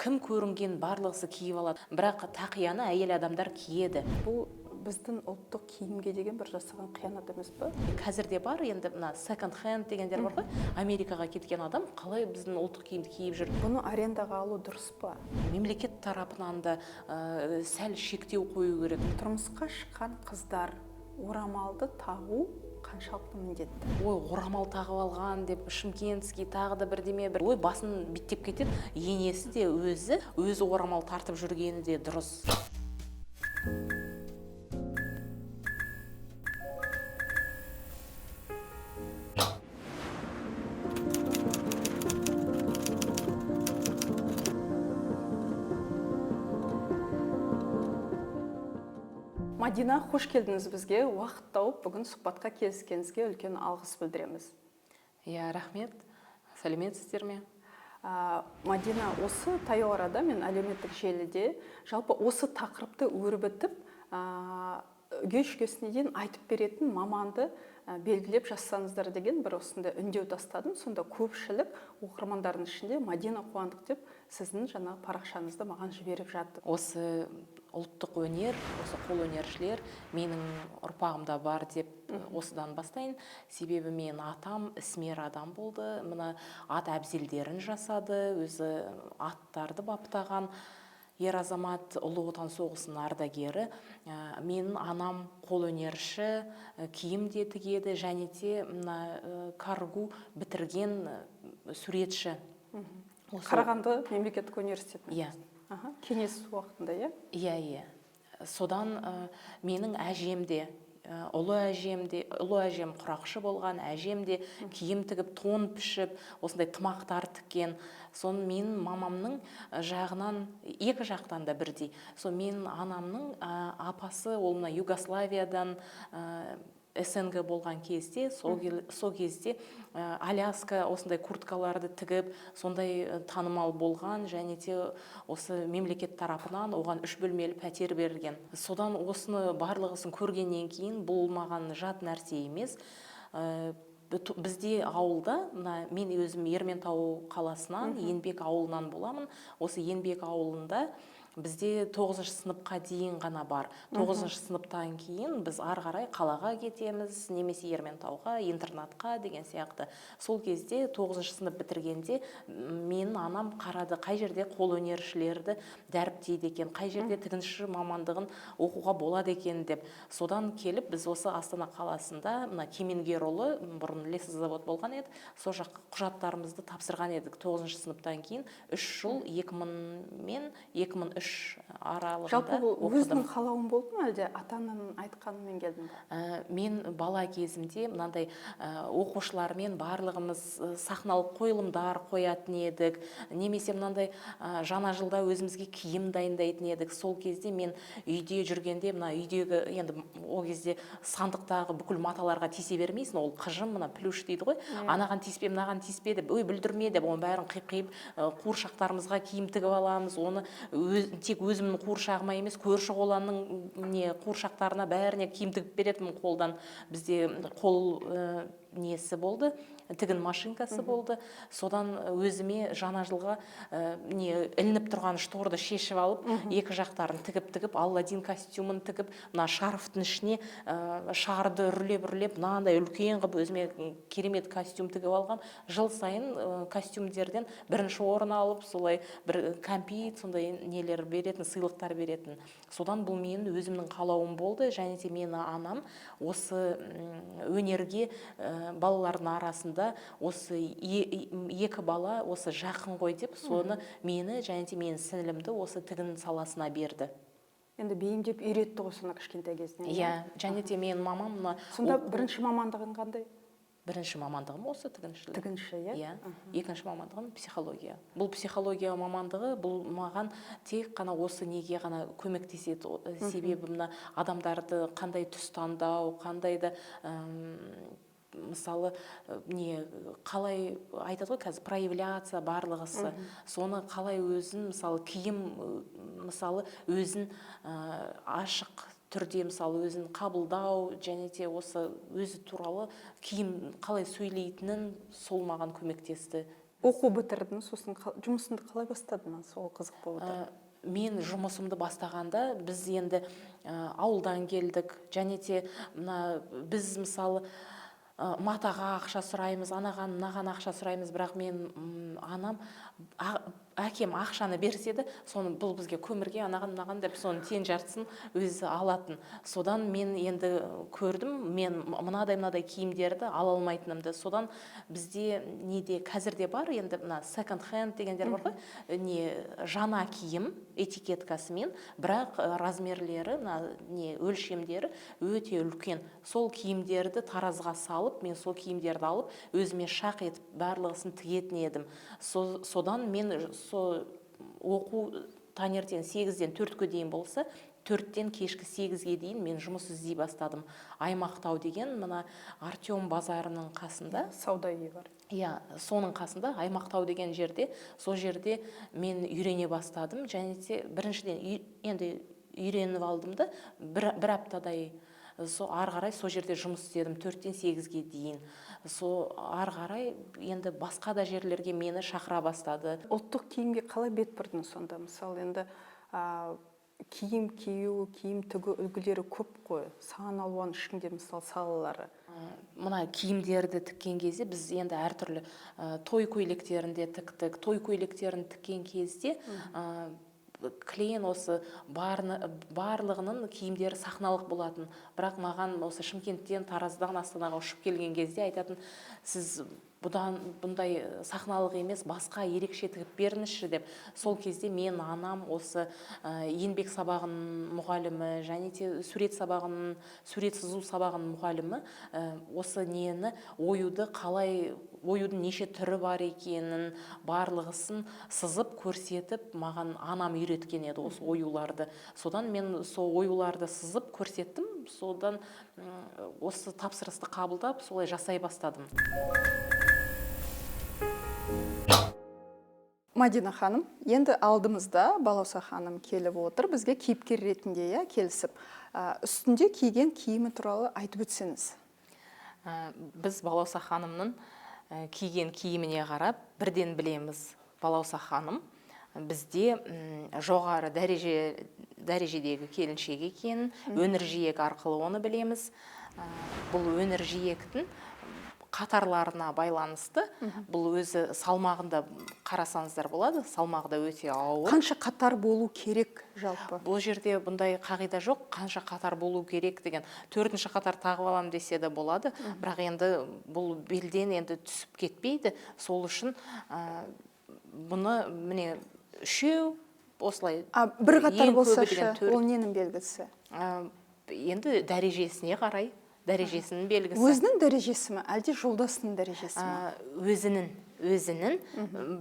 кім көрінген барлығысы киіп алады, бірақ тақияны әйел адамдар киеді. Бұл біздің ұлттық киімге деген бір жасаған қиянат емес пе? Қазірде бар, енді мына second hand дегендер бар ғой. Америкаға кеткен адам қалай біздің ұлттық киімді киіп жүр. Бұны арендаға алу дұрыс па? Мемлекет тарапынан да сәл шектеу қою керек. Тұрмысқа шыққан қыздар орамалды тағу қаншалықты міндетті? Ой, орамал тағып алған деп шымкентский тағы да бірдеме бір. Ой, басын биттеп кетеді. Енесі де өзі орамал тартып жүргені де дұрыс. Мадина, қош келдіңіз бізге. Уақыт тауып, бүгін сұхбатқа келіскеніңізге үлкен алғыс білдіреміз. Рахмет. Сәлеметсіздер ме? Мадина, осы таяу арада мен әлеуметтік желіде жалпы осы тақырыпты өрбітіп, үгей-шүгесіне дейін айтып беретін маманды белгілеп жазсаңыздар деген бір осында үндеу тастадым. Сонда көпшілік оқырмандардың ішінде Мадина Қуандық деп сіздің жаңа парақшаңызды маған жіберіп жатты. Осы ұлттық өнер, осы қолөнершілер менің ұрпағымда бар деп осыдан бастайын. Себебі мен атам ісмер адам болды. Мына ат әбзелдерін жасады, өзі аттарды баптаған ер азамат, ұлы отан соғысының ардагері. Менің анам қолөнерші, киім де тігеді, және де Каргу бітірген суретші. Қарағанды мемлекеттік университетінде. Иә. Кеңес уақытында, иә? Иә. Содан менің әжем де, ұлы әжем құрақшы болған, әжем де киім тігіп, тон пішіп, осындай тымақтар тіккен. Сон менің мамамның жағынан, екі жақтан да бірдей. Сон менің анамның апасы, ол мына Югославиядан СНГ болған кезде, сол кезде Аляска осындай курткаларды тігіп, сондай танымал болған, және де осы мемлекет тарапынан оған 3 бөлмелі пәтер берілген. Содан осыны барлығысын көргеннен кейін бұл маған жат нәрсе емес. Бізде ауылда, мен өзім Ерейментау қаласынан, Енбек ауылынан боламын. Осы Енбек ауылында бізде 9 сыныпқа дейін ғана бар. 9 сыныптан кейін біз ары қарай қалаға кетеміз, немесе Ерейментауға, интернатқа деген сияқты. Сол кезде 9 сынып бітіргенде менің анам қарады, қай жерде қолөнершілерді дәріптейді екен, қай жерде тігінші мамандығын оқуға болады екен деп. Содан келіп біз осы Астана қаласында Кемеңгерұлы, бұрын лесозавод болған еді, сол жақ құжаттарымызды тапсырған едік 9 сыныптан кейін. 3 жыл 2000 мен 2003 аралығында жалпы бұл оқыдым. өзінің қалауын болды ма, әлде ата-ананың айтқанымен келдің бе? Мен бала кезімде мынандай оқушылармен барлығымыз сахналық қойылымдар қоятын едік, немесе мынандай жаңа жылда өзімізге киім дайындайтын едік. Сол кезде мен үйде жүргенде, мына үйдегі, енді ол кезде сандықтағы бүкіл маталарға тисе бермейсің, ол қыжым, мына плюш дейді ғой, анаған тиіспе, мынаған тиіспе деп, ой бүлдірме деп, оның бәрін қиып қуыршақтарымызға киім тігіп аламыз. Оны тек өзімнің қуыршағыма емес, көрші қоланың қуыршақтарына бәріне киім тігіп беретінмін қолдан. Бізде қол несі болды, тігін машинкасы болды. Содан өзіме жаңа жылға ілініп тұрған шторды шешіп алып, екі жақтарын тігіп, Алладин костюмын тігіп, мына шарфтың ішіне шарды үрлеп, мынандай үлкен қып өзіме керемет костюм тігіп алғам. Жыл сайын костюмдерден бірінші орын алып, солай бір кәмпит, сондай нелер беретін, сыйлықтар беретін. Содан бұл менің өзімнің қалауым болды, және де мені анам осы өнерге балалардың арасында осы екі бала осы жақын ғой деп, соны мені және де менің сіңілімді осы тігін саласына берді. Енді бейімдеп үйретті ғой соны кішкентай кезінен. Иә, және де менің мамам сонда бірінші мамандығың қандай? Бірінші мамандығым осы тігіншілік. Тігінші, иә? Екінші мамандығым психология. Бұл психология мамандығы, бұл маған тек қана осы неге ғана көмектеседі. Себебі мына адамдарды қандай түс таңдау, қандай да мысалы қалай айтады ғой қазір проявляция барлығысы, соны қалай өзін, мысалы киім, мысалы өзін ашық түрде, мысалы өзін қабылдау, және де осы өзі туралы киім қалай сөйлейтінін сол маған көмектесті. Оқу бітірдің, сосын жұмысыңды қалай бастадың? Сол қызық болып отыр. Мен жұмысымды бастағанда біз енді ауылдан келдік, және де біз мысалы матаға ақша сұраймыз, анаған мынаған ақша сұраймыз, бірақ мен анам әкем ақшаны берсе де, соны бұл бізге көмірге анаған мынаған деп соның тең жартысын өзі алатын. Содан мен енді көрдім, мен мынадай киімдерді ала алмайтынымды. Содан бізде неде қазірде бар, енді мына second hand дегендер бар ғой, не жаңа киім этикеткасымен, бірақ размерлері, не өлшемдері өте үлкен. Сол киімдерді таразыға салып, мен сол киімдерді алып, өзіме шақ етіп барлығысын тігетін едім. Содан мен оқу таңертең 8-ден 4-ге дейін болса, 4-тен кешкі 8-ге дейін мен жұмыс іздей бастадым. Аймақтау деген мына Артем базарының қасында. Сауда үйі бар. Иә, соның қасында Аймақтау деген жерде, сол жерде мен үйрене бастадым. Және де біріншіден енді үйреніп алдым да, бір аптадай ары қарай сол жерде жұмыс істедім 4-тен 8-ге дейін. Ары қарай енді басқа да жерлерге мені шақыра бастады. Ұлттық киімге қалай бет бұрдың сонда? Мысалы енді киім кию, киім тігу үлгілері көп қой. Сан алуан ішінде мысалы салалары. Мына киімдерді тіккен кезде біз енді әртүрлі той көйлектерінде тіктік. Той көйлектерін тіккен кезде клиент осы барлығының киімдері сахналық болатын. Бірақ маған осы Шымкенттен, Тараздан Астанаға ұшып келген кезде айтатын, сіз бұндай сахналық емес, басқа ерекше тігіп беріңізші деп. Сол кезде мен анам осы еңбек сабағының мұғалімі, және де сурет сызу сабағының мұғалімі осы нені оюдың неше түрі бар екенін барлығысын сызып көрсетіп, маған анам үйреткен еді осы оюларды. Содан мен сол оюларды сызып көрсеттім. Содан осы тапсырысты қабылдап, солай жасай бастадым. Мадина ханым, енді алдымызда Балауса ханым келіп отыр, бізге кейіпкер ретінде келісіп. Үстінде киген киімі туралы айтып өтсеңіз. Біз Балауса ханымның киген киіміне қарап бірден білеміз. Балауса ханым бізде жоғары дәрежедегі келіншек екенін, өнер жиек арқылы оны білеміз. Бұл өнер жиектің қатарларына байланысты, бұл өзі салмағында қарасаңыздар болады, салмағында өте ауыр. Қанша қатар болу керек жалпы? Бұл жерде бұндай қағида жоқ, қанша қатар болу керек деген. 4-ші қатар тағып алам десе де болады, бірақ енді бұл белден енді түсіп кетпейді. Сол үшін бұны міне үшеу осылай. Бір қатар болса ше, ол ненің белгісі? Енді дәрежесіне қарай. Дәрежесінің белгісі. Өзінің дәрежесі ме, әлде жолдасының дәрежесі ме? Өзінің,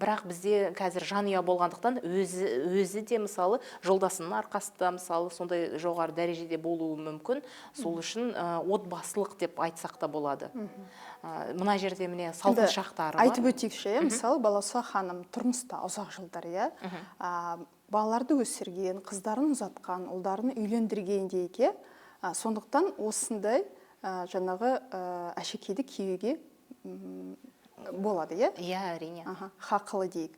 бірақ бізде қазір жанұя болғандықтан өзі де мысалы жолдасының арқасында мысалы сондай жоғары дәрежеде болуы мүмкін. Сол үшін отбасылық деп айтсақ та болады. Мына жерде міне салтын шақтары бар. Айтып өтейікші, мысалы Балауса ханым тұрмыста ұзақ жылдар, балаларды өсірген, қыздарын ұзатқан, ұлдарын үйлендірген дейке, сондықтан осындай жаңағы әшекейді киюге болады, е? Иә, әрине. Хақылы дейік.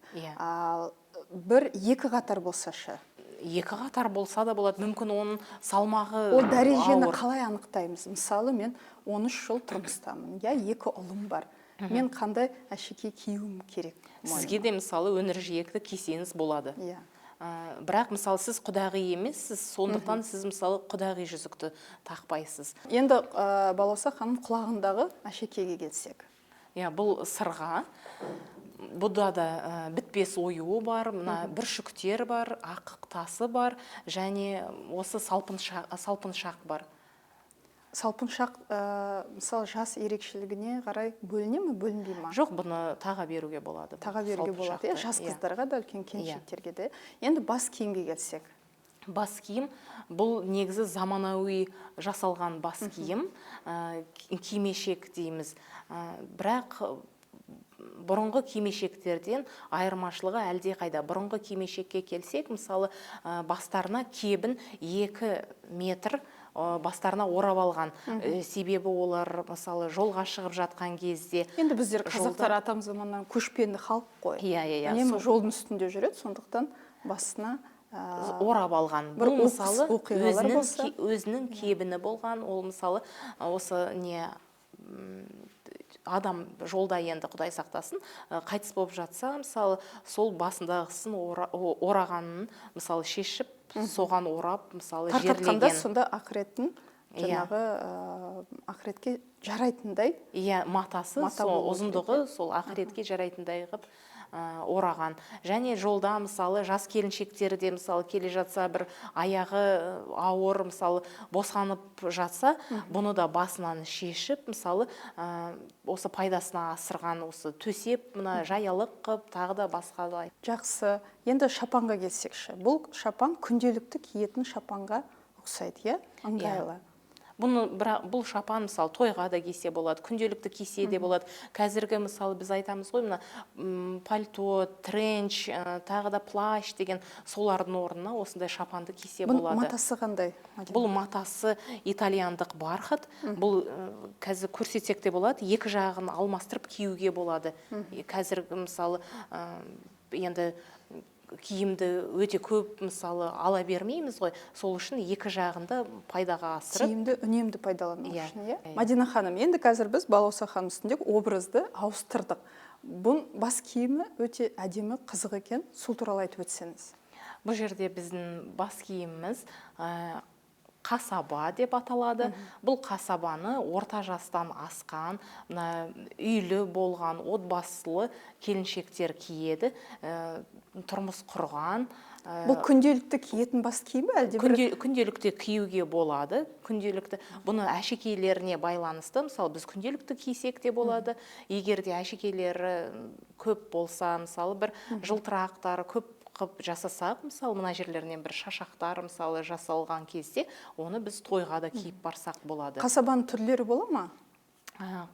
Екі қатар болса ше? Екі қатар болса да болады, мүмкін оның салмағы ауыр. Ол дәрежені қалай анықтаймыз? Мысалы, мен 13 жыл тұрмыстамын, екі ұлым бар. Мен қандай әшекей киюім керек? Сізге де мысалы өнер жиекті кисеңіз болады. Бірақ мысалы сіз құдағи емессіз, сондықтан сіз мысалы құдағи жүзікті тақпайсыз. Енді Балауса ханым құлағындағы әшекейге келсек. Бұл сырға, бұда да бітпес оюы бар, бүршіктер бар, ақ тасы бар, және осы салпыншақ бар. Салпыншақ, мысалы, жас ерекшілігіне қарай бөліне ме, бөлінбей ма? Жоқ, бұны таға беруге болады. Таға беруге болады, жас қыздарға да, үлкен келіншектерге де. Енді бас киімге келсек. Бас киім, бұл негізі заманауи жасалған бас киім, кимешек дейміз. Бірақ бұрынғы кимешектерден айырмашылығы әлде қайда. Бұрынғы кимешекке келсек, мысалы, бастарына кебін 2 метр бастарына орап алған. Себебі олар мысалы жолға шығып жатқан кезде енді біздер қазақтар атам заманнан көшпенді халық қой. Иә. Үнемі жолдың үстінде жүреді, сондықтан басына орап алған. бір Бұл мысалы оқиғалар болса, өзінің кебіні болған. Ол мысалы осы не адам жолда енді Құдай сақтасын қайтыс болып жатса, мысалы сол басындағысын орағанын мысалы шешіп, соған орап, мысалы тарқатқанда жерлеген. сонда ақыреттің жаңағы ақыретке жарайтындай. Иә, матасы, сол ұзындығы сол ақыретке жарайтындай қып ораған. Және жолда мысалы жас келіншектері де мысалы келе жатса, бір аяғы ауыр мысалы босанып жатса, бұны да басынан шешіп, мысалы осы пайдасына асырған, осы төсеп, мына жаялық қып, тағы да басқа да. Жақсы. Енді шапанға келсекші. Бұл шапан күнделікті киетін шапанға ұқсайды, иә? Ыңғайлы. Бұл шапан мысалы тойға да кисе болады, күнделікті кисе де болады. Қазіргі мысалы біз айтамыз ғой, мына пальто, тренч, тағы да плащ деген солардың орнына осындай шапанды кисе болады. Матасы қандай? Бұл матасы итальяндық бархат. Бұл қазір көрсетсек те болады, екі жағын алмастырып киюге болады. Қазіргі мысалы енді киімді өте көп мысалы ала бермейміз ғой, сол үшін екі жағында пайдаға асырып киімді үнемді пайдалану үшін, иә? Мадина ханым, енді қазір біз Балауса ханым үстіндегі образды ауыстырдық. Бұн бас киімі өте әдемі, қызық екен. Сол туралы айтып өтсеңіз. Бұл жерде біздің бас киіміміз қасаба деп аталады. Бұл қасабаны орта жастан асқан, үйлі болған, отбасылы келіншектер киеді, тұрмыс құрған. Бұл күнделікті киетін бас киімі әлде бір? Күнделікті киюге болады. Күнделікті бұны әшекейлеріне байланысты, мысалы біз күнделікті кисек те болады. Егер де әшекейлері көп болса, мысалы бір жылтырақтары көп қып жасасақ, мысалы мына жерлерінен бір шашақтар мысалы жасалған кезде, оны біз тойға да киіп барсақ болады. Қасабаның түрлері бола ма?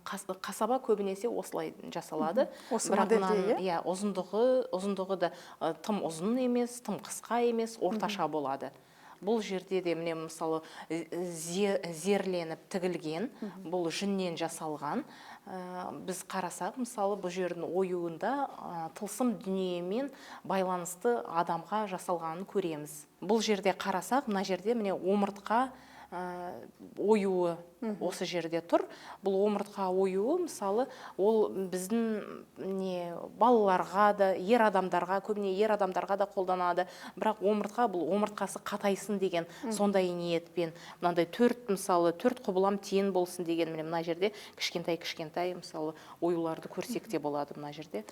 Қасаба көбінесе осылай жасалады. Осы модельде, иә? Ұзындығы да тым ұзын емес, тым қысқа емес, орташа болады. Бұл жерде де міне мысалы зерленіп тігілген, бұл жүннен жасалған. Біз қарасақ, мысалы бұл жердің оюында тылсым дүниемен байланысты адамға жасалғанын көреміз. Бұл жерде қарасақ, мына жерде міне омыртқа оюы осы жерде тұр. Бұл омыртқа оюы мысалы ол біздің балаларға да, ер адамдарға, көбіне ер адамдарға да қолданады. Бірақ омыртқа бұл омыртқасы қатайсын деген сондай ниетпен, мынандай мысалы 4 құбылам тең болсын деген мына жерде кішкентай мысалы оюларды көрсек те болады мына жерде.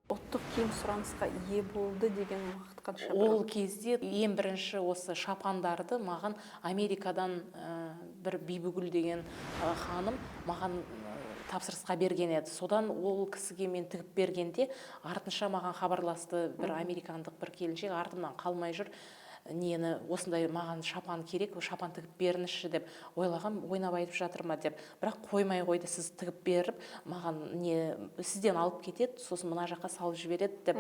Ұлттық киім сұранысқа ие болды деген уақыт қанша? Ол кезде ең бірінші осы шапандарды маған Америкадан бір Бибігүл деген ханым маған тапсырысқа берген еді. Содан ол кісіге мен тігіп бергенде артынша маған хабарласты бір американдық бір келіншек, артымнан қалмай жүр. Нені осындай маған шапан керек, шапан тігіп беріңізші деп ойлағам, ойнап айтып жатыр ма деп. Бірақ қоймай қойды, сіз тігіп беріп, маған сізден алып кетеді, сосын мына жаққа салып жібереді деп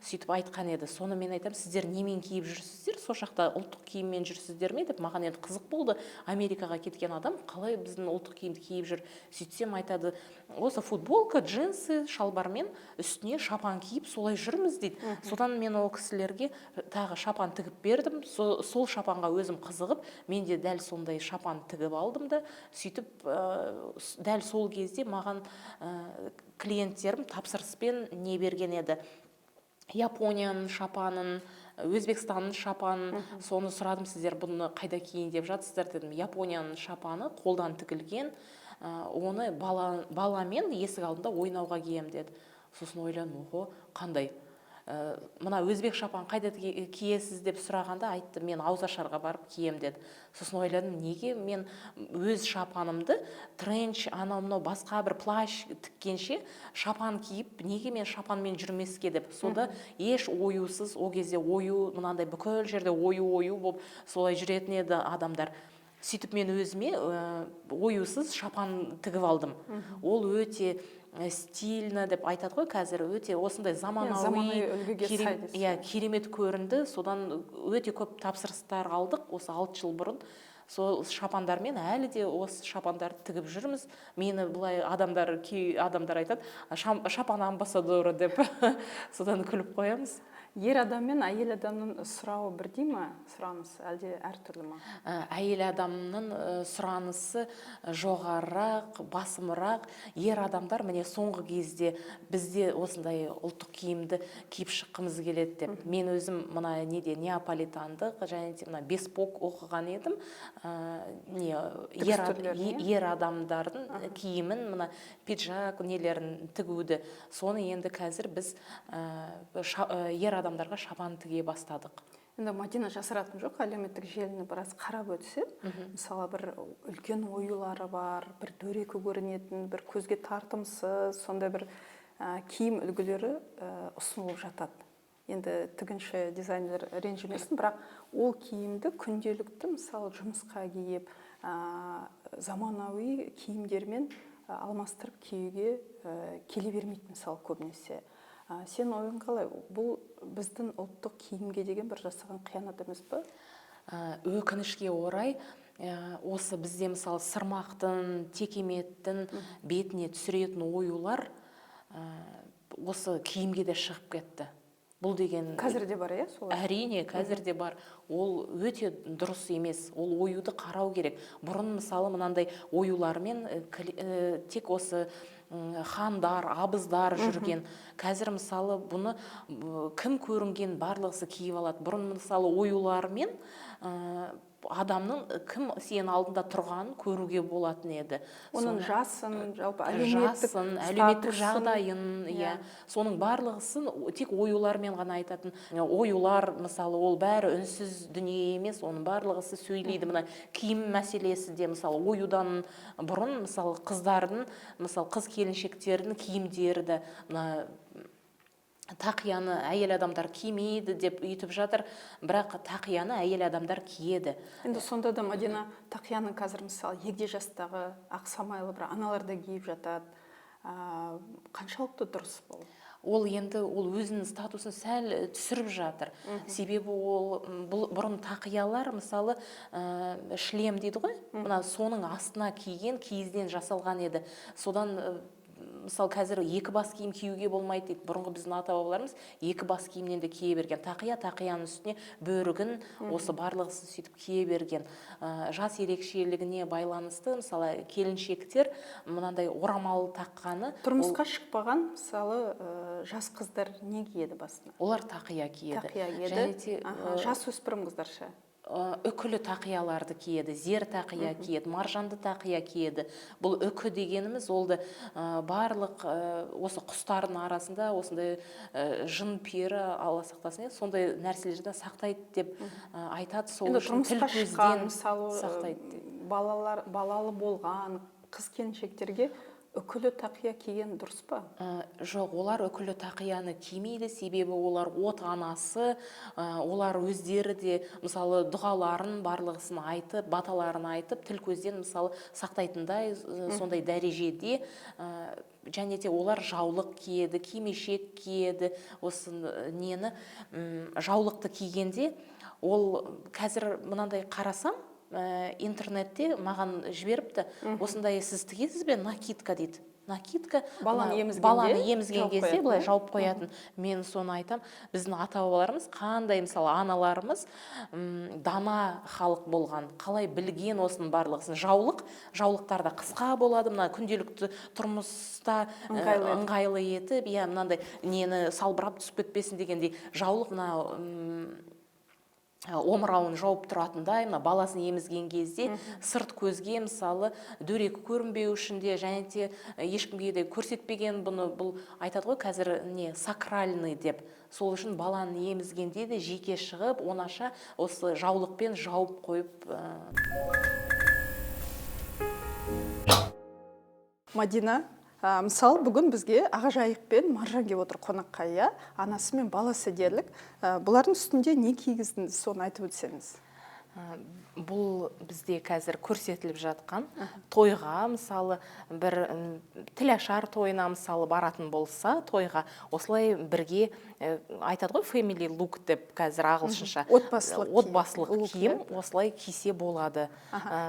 сөйтіп айтқан еді. Соны мен айтам, сіздер немен киіп жүрсіздер, сол жақта ұлттық киіммен жүрсіздер ме деп. Маған енді қызық болды, Америкаға кеткен адам қалай біздің ұлттық киімді киіп жүр. Сөйтсем айтады, осы футболка, джинсы, шалбармен үстіне шапан киіп солай жүрміз дейді. Содан мен ол кісілерге тағы шапан тігіп бердім. Сол шапанға өзім қызығып, мен де дәл сондай шапан тігіп алдым да, сөйтіп дәл сол кезде маған клиенттерім тапсырыспен не берген еді. Японияның шапанын, Өзбекстанның шапанын, соны сұрадым, сіздер бұны қайда киін деп жатсыздар дедім. Японияның шапаны қолдан тігілген, оны баламен есік алдында ойнауға кием деді. Сосын ойланым, қандай? Мына өзбек шапан қайда киесіз деп сұрағанда айтты, мен Ауызашарға барып кием деді. Сосын ойладым, неге мен өз шапанымды тренч, анау басқа бір плащ тіккенше шапан киіп, неге мен шапанмен жүрмеске деп. Сода еш оюсыз, о кезде ою мынандай бүкіл жерде ою болып солай жүретін еді адамдар. сөйтіп мен өзіме оюсыз шапан тігіп алдым. Ол өте стильно деп айтады ғой қазір, өте осындай заманауи үлгіге сай дейсіз. керемет көрінді. Содан өте көп тапсырыстар алдық осы 6 жыл бұрын. Сол шапандармен әлі де осы шапандарды тігіп жүрміз. Мені бұлай кей адамдар айтады, шапан амбассадоры деп. Содан күліп қоямыз. Ер адам мен әйел адамның сұрауы бірдей ма, сұранысы әлде әртүрлі ма? Әйел адамның сұранысы жоғарырақ, басымырақ. Ер адамдар міне соңғы кезде бізде осындай ұлттық киімді киіп шыққымыз келеді деп. Мен өзім мына неаполитандық және мына беспок оқыған едім. Ер адамдардың киімін, мына пиджак нелерін тігуді. Соны енді қазір біз ер адамдарға шапан тіге бастадық. Енді Мадина жасыратым жоқ, әлеуметтік желіні біраз қарап өтсем, мысалы бір үлкен оюлары бар, бір дөрекі көрінетін, бір көзге тартымсыз, сондай бір киім үлгілері ұсынылып жатады. Енді тігінші дизайнер ренжімесін, бірақ ол киімді күнделікті мысалы жұмысқа киіп, заманауи киімдермен алмастырып киюге келе бермейді мысалы көбінесе. Сен ойың қалай? Бұл біздің ұлттық киімге деген бір жасаған қиянат емес пе? Өкінішке орай, осы бізде мысалы сырмақтың, текеметтің бетіне түсіретін оюлар осы киімге де шығып кетті. Бұл деген қазір де бар, солай? Әрине, қазір де бар. Ол өте дұрыс емес. Ол оюды қарау керек. Бұрын мысалы мынандай оюлармен тек осы хандар, абыздар жүрген. Қазір мысалы бұны кім көрінген барлығысы киіп алады. Бұрын мысалы оюлармен адамның кім сенің алдында тұрғанын көруге болатын еді. Оның жасын, жалпы әлеуметтік жағдайын, соның барлығысын тек оюлармен ғана айтатын. Оюлар мысалы ол бәрі үнсіз дүние емес, оның барлығысы сөйлейді. Мына киім мәселесі де мысалы оюдан бұрын мысалы қыздардың, мысалы қыз келіншектердің киімдері де тақияны әйел адамдар кимейді деп үйтіп жатыр, бірақ тақияны әйел адамдар киеді. Енді сонда да Мадина тақияны қазір мысалы егде жастағы ақсамайлы бір аналар да киіп жатады. Қаншалықты дұрыс бұл? Ол енді өзінің статусын сәл түсіріп жатыр. Себебі бұрын тақиялар мысалы шлем дейді ғой, мына соның астына киген киізден жасалған еді. Содан мысалы қазір екі бас киім киюге болмайды дейді. Бұрынғы біздің ата-бабаларымыз екі бас киімнен де кие берген. Тақияның үстіне бөрігін осы барлығысы сөйтіп кие берген. Жас ерекшелігіне байланысты мысалы келіншектер мынандай орамал таққаны. Тұрмысқа шықпаған мысалы жас қыздар не киеді басына? Олар тақия киеді. Тақия киеді. Жас өспірім қыздарша? Үкілі тақияларды киеді, зер тақия киеді, маржанды тақия киеді. Бұл үкі дегеніміз олды барлық осы құстардың арасында осындай жын пері, Алла сақтасын, сондай нәрселерден сақтайды деп айтады. Сол үшін тіл көзден сақтайды. Балалы болған қыз келіншектерге үкілі тақия киген дұрыс па? Жоқ, олар үкілі тақияны кимейді, себебі олар от анасы, олар өздері де мысалы дұғаларын барлығысын айтып, баталарын айтып, тіл көзден мысалы сақтайтындай сондай дәрежеде, және де олар жаулық киеді, кимешек киеді. Осы нені жаулықты кигенде ол қазір мынандай қарасам, интернетте маған жіберіпті, осындай сіз тігесіз бе, накидка дейді. Накидка баланы емізген кезде былай жауып қоятын. Мен соны айтам, біздің ата-бабаларымыз қандай, мысалы аналарымыз дана халық болған, қалай білген осының барлығысын. Жаулықтарда қысқа болады, мына күнделікті тұрмыста ыңғайлы етіп, мынандай нені салбырап түсіп кетпесін дегендей жаулық мына омырауын жауып тұратындай, баласын емізген кезде сырт көзге мысалы дөрекі көрінбеу үшін де, және де ешкімге де көрсетпеген бұны, бұл айтады ғой қазір сакральный деп. Сол үшін баланы емізгенде де жеке шығып, онаша осы жаулықпен жауып қойып. Мадина, мысалы бүгін бізге Ағажайық пен Маржан келіп отыр қонаққа, анасы мен баласы дерлік. Бұлардың үстінде не кигіздіңіз, соны айтып өтсеңіз? Бұл бізде қазір көрсетіліп жатқан тойға, мысалы, бір тілашар тойына мысалы баратын болса, тойға осылай бірге айтады ғой, family look деп қазір ағылшынша. Отбасылық киім осылай кисе болады.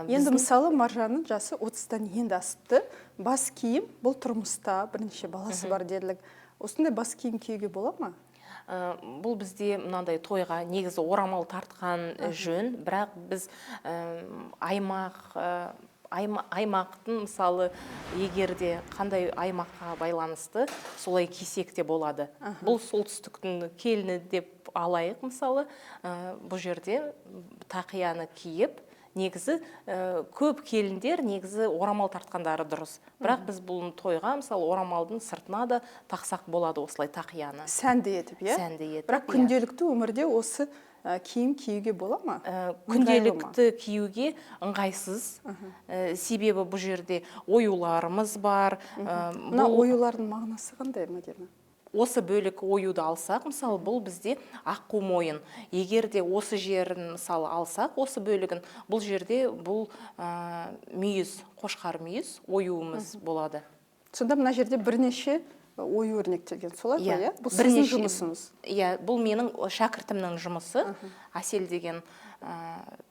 Енді мысалы Маржанның жасы 30-тан енді асыпты. Бас киім бұл тұрмыста бірінші баласы бар деділік. Осындай бас киім киюге бола ма? Бұл бізде мынандай тойға негізі орамал тартқан жөн, бірақ біз аймақтың мысалы егерде қандай аймаққа байланысты солай кисек те болады. Бұл солтүстіктің келіні деп алайық мысалы, бұл жерде тақияны киіп, негізі көп келіндер негізі орамал тартқандары дұрыс. Бірақ біз бұл тойға мысалы орамалдың сыртына да тақсақ болады осылай тақияны. Сәнді етіп, иә? Сәнді етіп. Бірақ күнделікті өмірде осы киім киюге бола ма? Күнделікті киюге ыңғайсыз. Себебі бұл жерде оюларымыз бар. Мына оюлардың мағынасы қандай, Мадина? Осы бөлік оюды алсақ, мысалы, бұл бізде аққу мойын. Егер де осы жерін мысалы алсақ, осы бөлігін, бұл жерде бұл мүйіз, қошқар мүйіз оюымыз болады. Сонда мына жерде бірнеше ою өрнектелген, солай ғой, иә? Бұл сіздің жұмысыңыз? Иә, бұл менің шәкіртімнің жұмысы, Әсел деген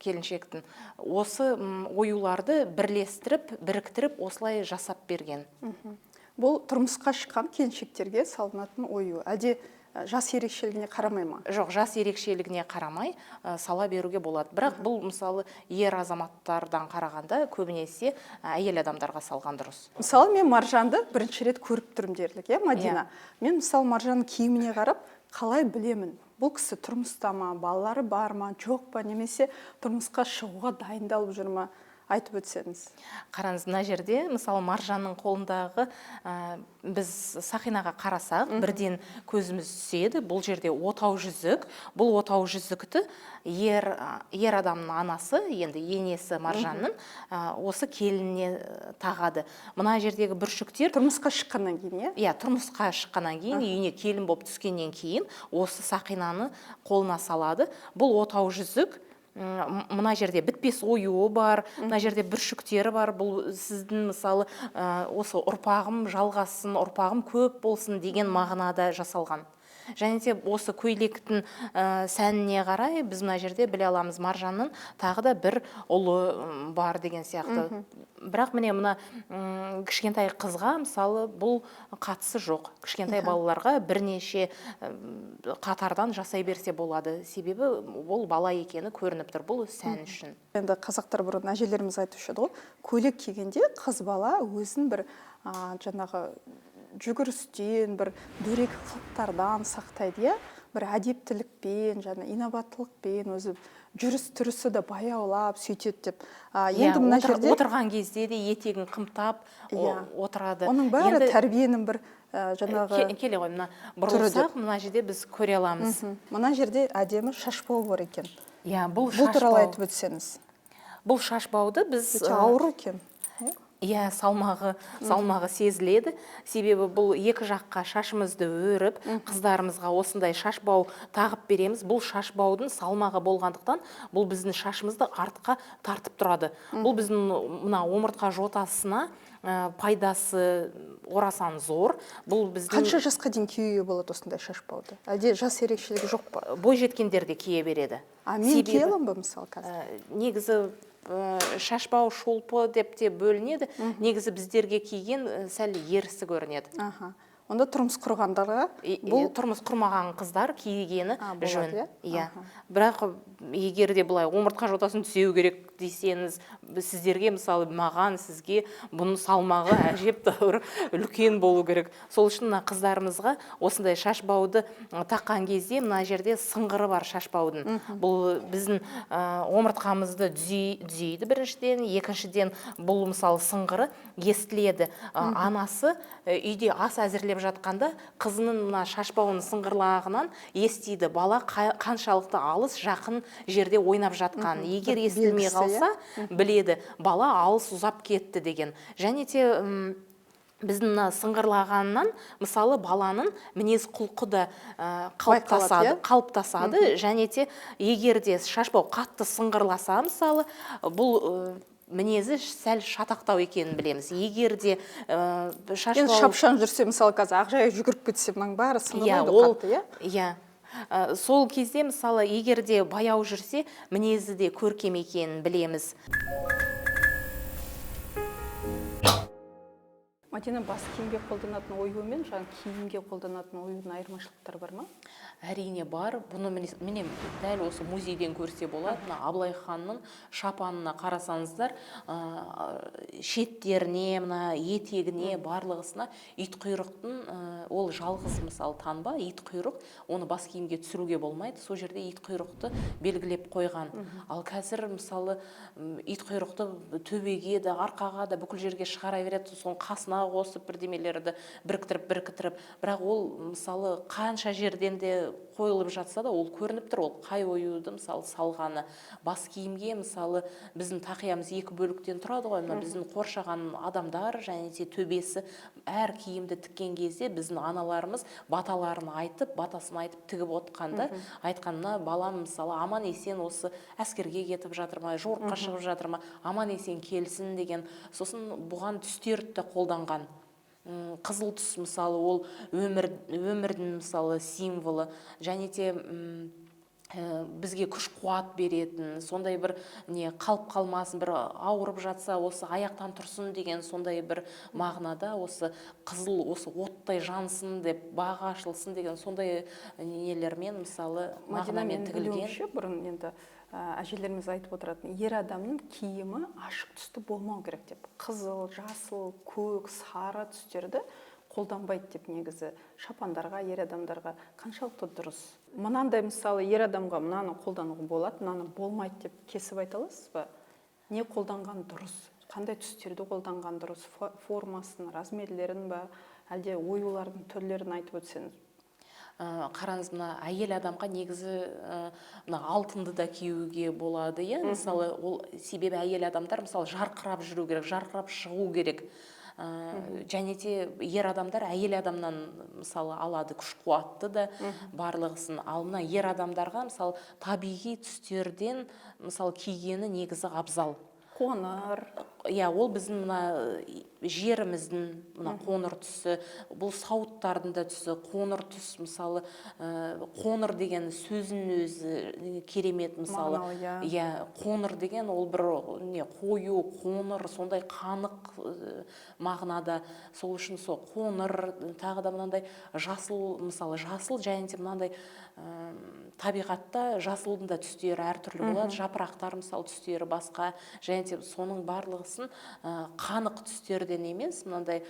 келіншектің. Осы оюларды бірлестіріп, біріктіріп, осылай жасап берген. Бұл тұрмысқа шыққан келіншектерге салынатын ою. Әлде жас ерекшелігіне қарамай ма? Жоқ, жас ерекшелігіне қарамай сала беруге болады. Бірақ бұл мысалы ер азаматтардан қарағанда көбінесе әйел адамдарға салған дұрыс. Мысалы мен Маржанды бірінші рет көріп тұрмын дерлік, иә, Мадина? Мен мысалы Маржанның киіміне қарап, қалай білемін? Бұл кісі тұрмыста ма, балалары бар ма, жоқ па, немесе тұрмысқа шығуға дайындалып жүр ма? Айтып өтсеңіз. Қараңыз, мына жерде мысалы Маржанның қолындағы біз сақинаға қарасақ, бірден көзіміз түседі. Бұл жерде отау жүзік. Бұл отау жүзікті ер адамның анасы, енді енесі Маржанның осы келініне тағады. Мына жердегі бүршіктер тұрмысқа шыққаннан кейін, иә? Иә, тұрмысқа шыққаннан кейін, үйіне келін болып түскеннен кейін осы сақинаны қолына салады. Бұл отау жүзік. Мына жерде бітпес оюы бар, мына жерде бүршіктері бар. Бұл сіздің мысалы осы ұрпағым жалғасын, ұрпағым көп болсын деген мағынада жасалған. Және де осы көйлектің сәніне қарай біз мына жерде біле аламыз, Маржанның тағы да бір ұлы бар деген сияқты. Бірақ міне мына кішкентай қызға мысалы бұл қатысы жоқ. Кішкентай балаларға бірнеше қатардан жасай берсе болады. Себебі ол бала екені көрініп тұр, бұл сән үшін. Енді қазақтар бұрын әжелеріміз айтушы еді ғой, көйлек кигенде қыз бала өзін бір жаңағы жүгірістен, бір дөрекі қылықтардан сақтайды, иә? Бір әдептілікпен, инабаттылықпен, өзі жүріс-тұрысы да баяулап сөйтеді деп. Енді мына жерде отырған кезде де етегін қымтап отырады. Оның бәрі тәрбиенің бір жаңағы келе ғой, мына бұрылсақ, мына жерде біз көре аламыз. Мына жерде әдемі шашбау бар екен. Бұл туралы айтып өтсеңіз. Бұл шашбауды біз ауыр екен. Иә, салмағы сезіледі. Себебі бұл екі жаққа шашымызды өріп, қыздарымызға осындай шашбау тағып береміз. Бұл шашбаудың салмағы болғандықтан, бұл біздің шашымызды артқа тартып тұрады. Бұл біздің мына омыртқа жотасына пайдасы орасан зор. Бұл біздің қанша жасқа дейін киюге болады осындай шашбауды? Әлде жас ерекшелігі жоқ па? Бой жеткендер де кие береді. Мен кие аламын ба мысалы қазір? Негізі шашбау шолпы деп те бөлінеді. Негізі біздерге киген сәл ерісі көрінеді. Онда тұрмыс құрғандарға тұрмыс құрмаған қыздар кигені жөн. Бірақ егер де бұлай омыртқа жотасын түзеу керек десеңіз, сіздерге мысалы маған, сізге бұның салмағы әжептәуір үлкен болу керек. Сол үшін мына қыздарымызға осындай шашбауды таққан кезде мына жерде сыңғыры бар шашбаудың. Бұл біздің омыртқамызды түзейді біріншіден, екіншіден бұл мысалы сыңғыры естіледі. Анасы үйде ас әзірлеп жатқанда қызының мына шашбауының сыңғырлағынан естиді, бала қаншалықты алыс жақын жерде ойнап жатқан. Егер естілмей қалса, біледі, бала алыс ұзап кетті деген. Және те біздің мына сыңғырлағаннан мысалы баланың мінез құлқы да Байқалады, қалыптасады және те егер де шашбау қатты сыңғырласа мысалы бұл мінезі сәл шатақтау екенін білеміз. Егер де Енді шашбау шапшаң жүрсе, мысалы қазір ақжайық жүгіріп кетсе, мынаның бәрі сыңғырлайды қатты, иә? Иә. Сол кезде мысалы егер де баяу жүрсе, мінезі де көркем екенін білеміз. Мәдина, бас киімге қолданатын ою мен жаңа киімге қолданатын оюдың айырмашылықтары бар ма? Әрине бар. Бұны міне дәл осы музейден көрсе болады. Мына Абылай ханның шапанына қарасаңыздар, шеттеріне, мына етегіне, барлығысына ит құйрықтың, ол жалғыз мысалы танба, ит құйрық, оны бас киімге түсіруге болмайды. Сол жерде ит құйрықты белгілеп қойған. Ал қазір мысалы ит құйрықты төбеге де, арқаға да бүкіл жерге шығара береді. Соның қасына қосып бірдемелерді біріктіріп, бірақ ол мысалы қанша жерден де қойылып жатса да ол көрініп тұр, ол қай оюды мысалы салғаны. Бас киімге мысалы біздің тақиямыз екі бөліктен тұрады ғой, мына біздің қоршаған адамдар және де төбесі, әр киімді тіккен кезде біздің аналарымыз батасын айтып тігіп отқанда, айтқанына балам мысалы аман есен осы әскерге кетіп жатыр ма, жорыққа шығып жатыр ма, аман есен келсін деген. Сосын бұған түстерді де қолданған. Қызыл түс мысалы ол өмірдің мысалы символы, және де бізге күш қуат беретін, сондай бір қалып қалмасын, бір ауырып жатса осы аяқтан тұрсын деген сондай бір мағынада осы қызыл осы оттай жансын деп, бағы ашылсын деген сондай нелермен мысалы мағынамен тігілген. Мәдина, бұрын енді әжелеріміз айтып отыратын, ер адамның киімі ашық түсті болмау керек деп. Қызыл, жасыл, көк, сары түстерді қолданбайды деп негізі шапандарға, ер адамдарға қаншалықты дұрыс? Мынандай мысалы ер адамға мынаны қолдануға болады, мынаны болмайды деп кесіп айта аласыз ба? Не қолданған дұрыс? Қандай түстерді қолданған дұрыс? Формасын, размерлерін ба, әлде оюлардың түрлерін айтып өтсеңіз? Қараңыз, мына әйел адамға негізі мына алтынды да киюге болады, иә? Мысалы, ол себебі әйел адамдар мысалы жарқырап жүру керек, жарқырап шығу керек. Және де ер адамдар әйел адамнан мысалы алады күш қуатты да барлығысын. Ал мына ер адамдарға мысалы табиғи түстерден мысалы кигені негізі абзал. Қоңыр. Иә, ол біздің мына жеріміздің мына қоңыр түсі, бұл сауыттардың да түсі, қоңыр түс мысалы, қоңыр деген сөзінің өзі керемет мысалы. Иә, қоңыр деген ол бір қою, қоңыр, сондай қанық мағынада. Сол үшін сол қоңыр, тағы да мынандай жасыл, мысалы жасыл, және де мынандай табиғатта жасылдың да түстері әртүрлі болады. Жапырақтар мысалы түстері басқа, және де соның барлығысын қанық түстерден емес, мынандай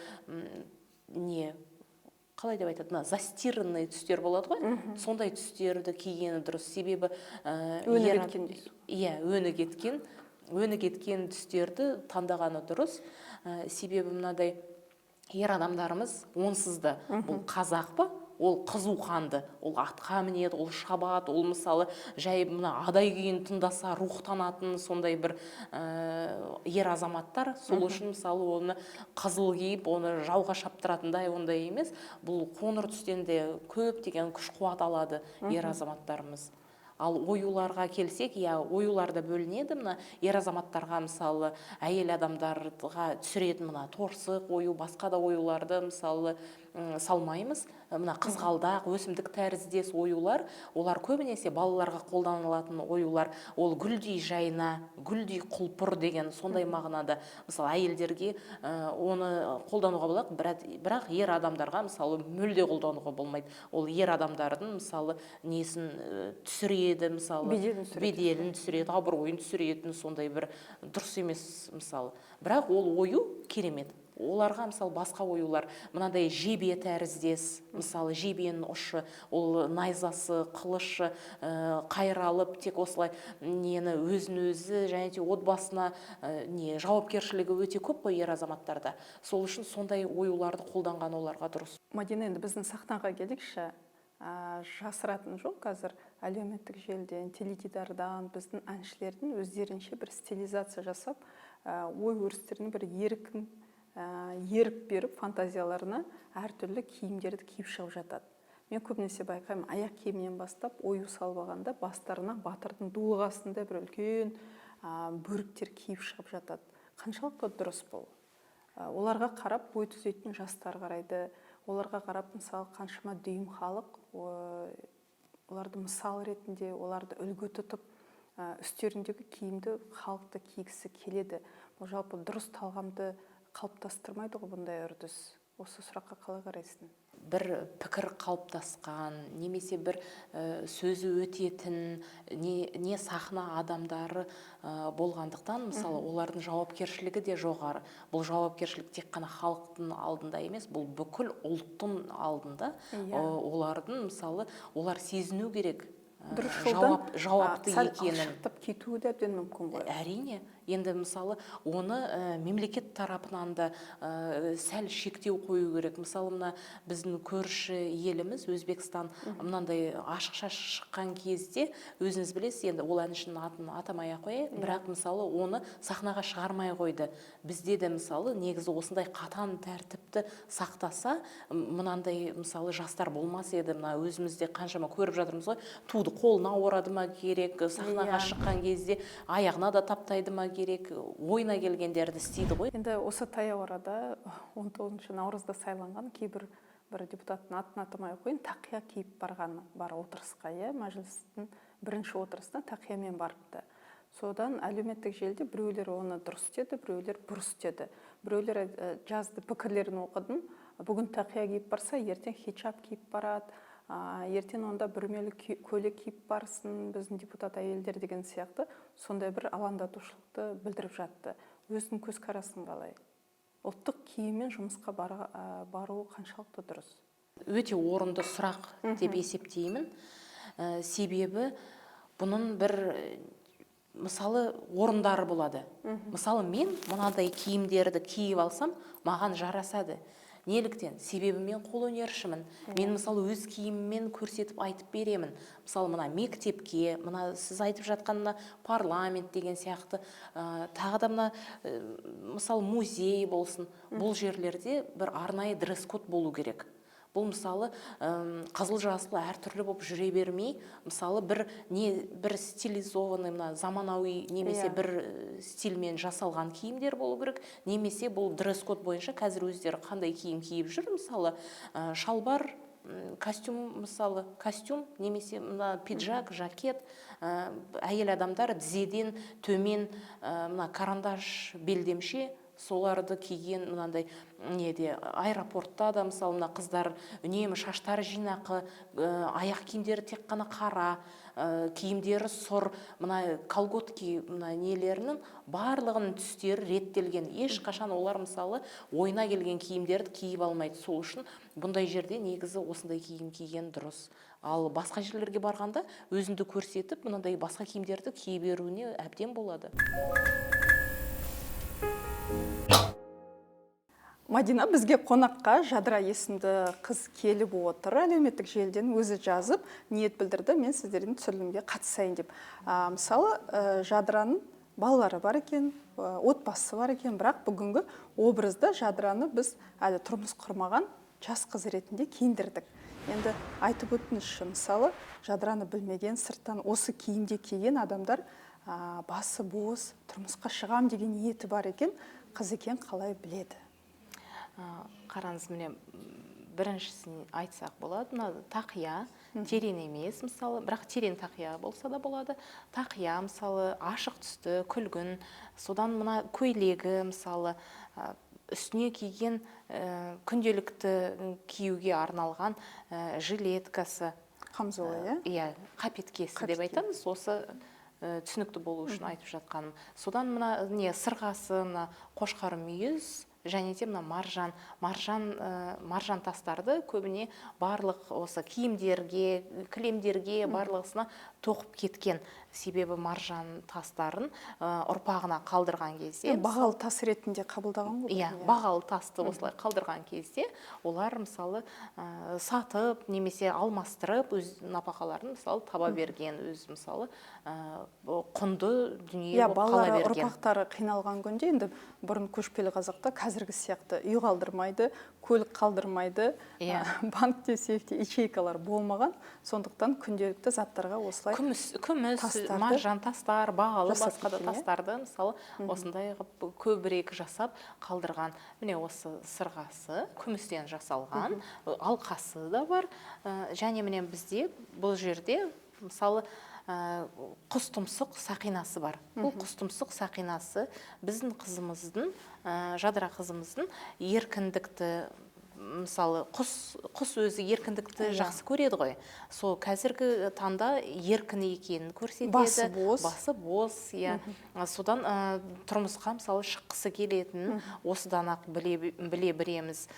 қалай деп айтады, застиранный түстер болады ғой, сондай түстерді кигені дұрыс. Себебі өні кеткен дейсіз. Иә, өні кеткен түстерді таңдағаны дұрыс. Себебі мынадай ер адамдарымыз онсызды, бұл қазақ па, ол қызу қанды, ол атқа мінеді, ол шабады, ол мысалы жай мына адай күйін тыңдаса рухтанатын сондай бір ер азаматтар. Сол үшін мысалы оны қызыл киіп, оны жауға шаптыратындай ондай емес. Бұл қоңыр түстен де көптеген күш қуат алады ер азаматтарымыз. Ал оюларға келсек, иә, оюларда бөлінеді. Мына ер азаматтарға мысалы әйел адамдарға түсіретін мына торсық ою, басқа да оюларды мысалы салмаймыз. Мына қызғалдақ, өсімдік тәріздес оюлар, олар көбінесе балаларға қолданылатын оюлар. Ол гүлдей жайна, гүлдей құлпыр деген сондай мағынада. Мысалы әйелдерге оны қолдануға болады, бірақ ер адамдарға мысалы мүлде қолдануға болмайды. Ол ер адамдардың мысалы несін түсіреді, мысалы беделін түсіреді, абыройын түсіретін сондай бір дұрыс емес мысалы. Бірақ ол ою керемет. Оларға мысалы басқа оюлар, мынандай жебе тәріздес, мысалы жебенің ұшы, ол найзасы, қылышы қайралып, тек осылай нені өзін-өзі және де отбасына жауапкершілігі өте көп қой ер азаматтарда. Сол үшін сондай оюларды қолданған оларға дұрыс. Мәдина, енді біздің сахнаға келейікші. Жасыратын жоқ, қазір әлеуметтік желіден, теледидардан біздің әншілердің өздерінше бір стилизация жасап, ой өрістерін бір еркін ерік беріп фантазияларына әртүрлі киімдерді киіп шығып жатады. Мен көбінесе байқаймын, аяқ киімнен бастап ою салып алғанда бастарына батырдың дулығасында бір үлкен бөріктер киіп шығып жатады. Қаншалықты дұрыс бұл? Оларға қарап бой түзейтін жастар қарайды. Оларға қарап, мысалы, қаншама дүйім халық, оларды мысал ретінде, оларды үлгі тұтып, үстеріндегі киімді халықты кигісі келеді. Бұл жалпы дұрыс талғамды қалыптастырмайды ғой бұндай үрдіс. Осы сұраққа қалай қарайсың? Бір пікір қалыптасқан, немесе бір сөзі өтетін, не сахна адамдары болғандықтан, мысалы, олардың жауапкершілігі де жоғары. Бұл жауапкершілік тек қана халықтың алдында емес, бұл бүкіл ұлттың алдында. Олардың, мысалы, олар сезіну керек жауапты екенін. Ашықтап кетуі де әбден мүмкін ғой. Әрине. Енді мысалы оны мемлекет тарапынан да сәл шектеу қою керек. Мысалы мына біздің көрші еліміз Өзбекстан мынандай ашықша шыққан кезде, өзіңіз білесіз, енді ол әншінің атын атамай ақ қояйық, бірақ мысалы оны сахнаға шығармай қойды. Бізде де мысалы негізі осындай қатаң тәртіпті сақтаса, мынандай мысалы жастар болмас еді. Мына өзімізде қаншама көріп жатырмыз ғой, туды қолына орады ма керек, сахнаға шыққан кезде аяғына да таптайды ма керек, ойына келгендерді істейді ғой. Енді осы таяу арада 19 наурызда сайланған кейбір бір депутаттың атын атамай қойын, тақия киіп барғаны бар отырысқа, мәжілістің бірінші отырысына тақиямен барыпты. Содан әлеуметтік желіде біреулер оны дұрыс деді, біреулер бұрыс деді. Біреулер жазды, пікірлерін оқыдым. Бүгін тақия киіп барса, ертең хиджаб киіп барады. Ертең онда бүрмелі көйлек киіп барсын, біздің депутат әйелдер деген сияқты сондай бір алаңдатушылықты білдіріп жатты. Өзінің көзқарасын қалай? Ұлттық киіммен жұмысқа бару қаншалықты дұрыс? Өте орынды сұрақ деп есептеймін. Себебі бұның бір мысалы орындары болады. Мысалы мен мынадай киімдерді киіп алсам, маған жарасады. Неліктен? Себебі мен қолөнершімін. Мен мысалы өз киіміммен көрсетіп айтып беремін. Мысалы мына мектепке, мына сіз айтып жатқан парламент деген сияқты, тағы да мына мысалы музей болсын, бұл жерлерде бір арнайы дресс-код болу керек. Бұл мысалы қызыл жасыл әртүрлі болып жүре бермей, мысалы бір стилизованный, заманауи немесе бір стильмен жасалған киімдер болу керек, немесе бұл дресс-код бойынша қазір өздері қандай киім киіп жүр, мысалы шалбар, костюм, мысалы костюм немесе пиджак, жакет, әйел адамдар тізеден төмен карандаш белдемше соларды киген, мынандай неде аэропортта да мысалы мына қыздар үнемі шаштары жинақы, аяқ киімдері тек қана қара, киімдері сұр, мына колготки нелерінің барлығының түстері реттелген. Ешқашан олар мысалы ойына келген киімдерді киіп алмайды. Сол үшін бұндай жерде негізі осындай киім киген дұрыс. Ал басқа жерлерге барғанда өзіңді көрсетіп, мынандай басқа киімдерді кие беруіне әбден болады. Мадина, бізге қонаққа Жадыра есімді қыз келіп отыр. Әлеуметтік желіден өзі жазып, ниет білдірді, мен сіздердің түсірілімге қатысайын деп. Мысалы, Жадыраның балалары бар екен, отбасы бар екен, бірақ бүгінгі образда Жадыраны біз әлі тұрмыс құрмаған жас қыз ретінде киіндірдік. Енді айтып өтіңізші, мысалы, Жадыраны білмеген, сырттан осы киімде киген адамдар басы бос, тұрмысқа шығам деген ниеті бар екен, қыз екен қалай біледі? Қараңыз, міне біріншісін айтсақ болады, тақия терең емес, мысалы, бірақ терең тақия болса да болады. Тақия мысалы ашық түсті, күлгін, содан мына көйлегі мысалы үстіне киген күнделікті киюге арналған жилеткасы, қамзолы, қапеткесі деп айтамыз, осы түсінікті болу үшін айтып жатқаным. Содан мына сырғасы, қошқар мүйіз, және де маржан тастарды көбіне барлық осы киімдерге, кілемдерге барлығысына тоқып кеткен. Себебі маржан тастарын ұрпағына қалдырған кезде, бағалы тас ретінде қабылдаған ғой. Бағалы тасты осылай қалдырған кезде олар мысалы сатып немесе алмастырып өз нәпақаларын мысалы таба берген, өз мысалы құнды дүние болып қала берген. Балалары, ұрпақтары қиналған күнде, енді бұрын көшпелі қазақта қазіргі сияқты үй қалдырмайды, көлік қалдырмайды, банкте, сейфте ячейкалар болмаған. Сондықтан күнделікті заттарға осылай күміс, маржан тастар, бағалы басқа да тастарды мысалы осындай көбірек жасап қалдырған. Міне осы сырғасы күмістен жасалған, алқасы да бар. Және міне бізде бұл жерде мысалы құстұмсық сақинасы бар. Бұл құстұмсық сақинасы біздің қызымыздың, Жадыра қызымыздың еркіндікті, мысалы құс өзі еркіндікті жақсы көреді ғой. Сол қазіргі таңда еркін екенін көрсетеді. Басы бос, содан тұрмысқа мысалы шыққысы келетінін осыдан ақ біле біреміз.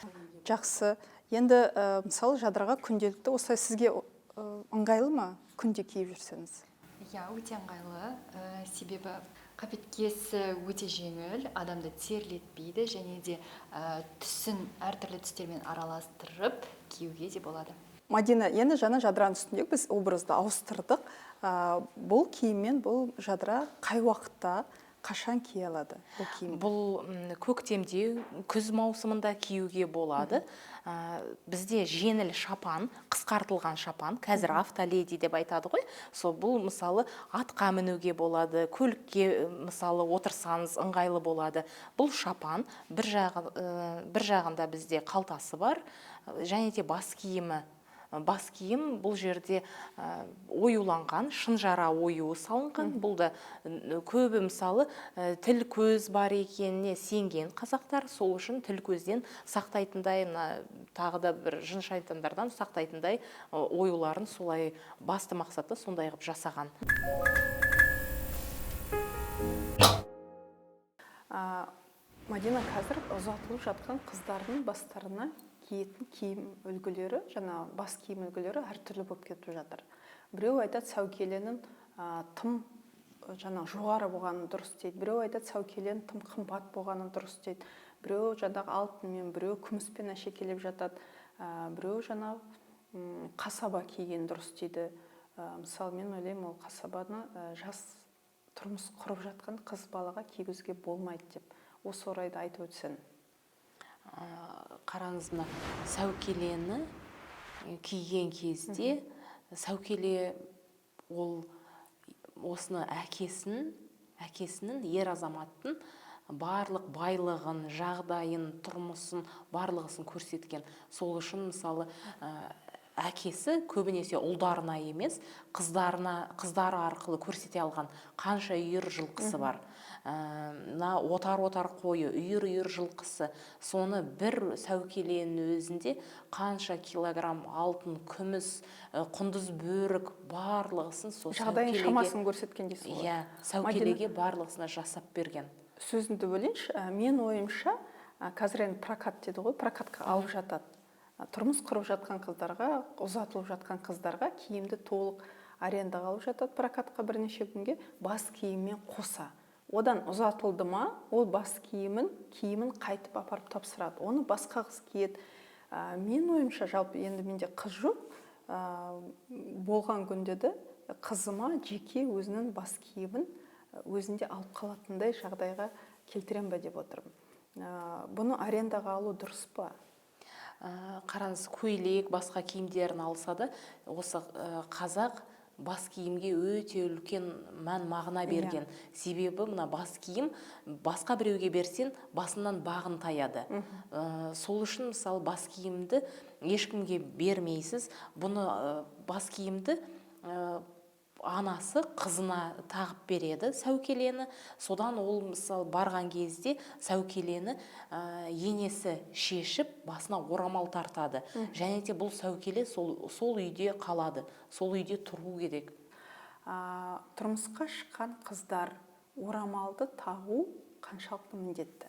Жақсы. Енді мысалы Жадыраға күнделікті осылай сізге ыңғайлы ма? Күнде киіп жүрсеңіз? Өте ыңғайлы. Себебі қапеткесі өте жеңіл, адамды терлетпейді, және де түсін әртүрлі түстермен араластырып киюге де болады. Мадина, енді жаңа Жадыраның үстінде біз образды ауыстырдық. Бұл киіммен бұл Жадыра қай уақытта, қашан кие алады бұл киім? Бұл көктемде, күз маусымында киюге болады. Бізде жеңіл шапан, қысқартылған шапан, қазір автоледи деп айтады ғой. Бұл мысалы атқа мінуге болады, көлікке мысалы отырсаңыз ыңғайлы болады. Бұл шапан, бір жағында бізде қалтасы бар, және де бас киімі. Бас киім бұл жерде оюланған, шынжара оюы салынған. Бұл да көбі мысалы тіл көз бар екеніне сенген қазақтар, сол үшін тіл көзден сақтайтындай, тағы да бір жын шайтандардан сақтайтындай оюларын солай басты мақсаты сондай қылып жасаған. Мадина, қазір ұзатылып жатқан қыздардың бастарына киетін киім үлгілері, жаңа бас киім үлгілері әртүрлі болып кетіп жатыр. Біреу айтады сәукеленің тым жаңа жоғары болғанын дұрыс дейді. Біреу айтады сәукеленің тым қымбат болғанын дұрыс дейді. Біреу жаңағы алтынмен, біреу күміспен әшекелеп жатады. Біреу жаңа қасаба киген дұрыс дейді. Мысалы мен ойлаймын, ол қасабаны жас тұрмыс құрып жатқан қыз балаға кигізуге болмайды деп. Осы орайда айтып өтсең. Қараңыз, мына сәукелені киген кезде сәукеле ол осыны әкесінің ер азаматтың барлық байлығын, жағдайын, тұрмысын, барлығысын көрсеткен. Сол үшін мысалы әкесі көбінесе ұлдарына емес, қыздары арқылы көрсете алған қанша үйір жылқысы бар. Отар қойы, үйір жылқысы, соны бір сәукеленің өзінде қанша килограмм алтын, күміс, құндыз бөрік барлығысын жағдайын шамасын көрсеткен дейсіз ғой. Сәукелеге барлығысына жасап берген. Сөзімді бөлейінші, мен ойымша, қазір енді прокат деді ғой, прокатқа алып жатады. Тұрмыс құрып жатқан қыздарға, ұзатылып жатқан қыздарға киімді толық арендаға алып жатады прокатқа бірнеше күнге, бас киіммен қоса. Одан ұзатылды ма, ол бас киімін қайтып апарып тапсырады. Оны басқа қыз киеді. Мен ойымша, жалпы енді менде қыз жоқ, болған күнде де қызыма жеке өзінің бас киімін өзінде алып қалатындай жағдайға келтірем бе деп отырмын. Бұны арендаға алу дұрыс па? Қараңыз, көйлек, басқа киімдерін алса да, осы қазақ бас киімге өте үлкен мән мағына берген. Себебі мына бас киім басқа біреуге берсен, басынан бағын таяды. Сол үшін мысалы бас киімді ешкімге бермейсіз. Бұны бас киімді анасы қызына тағып береді сәукелені. Содан ол мысалы барған кезде сәукелені енесі шешіп басына орамал тартады. Және де бұл сәукеле сол үйде қалады, сол үйде тұру керек. Тұрмысқа шыққан қыздар орамалды тағу қаншалықты міндетті?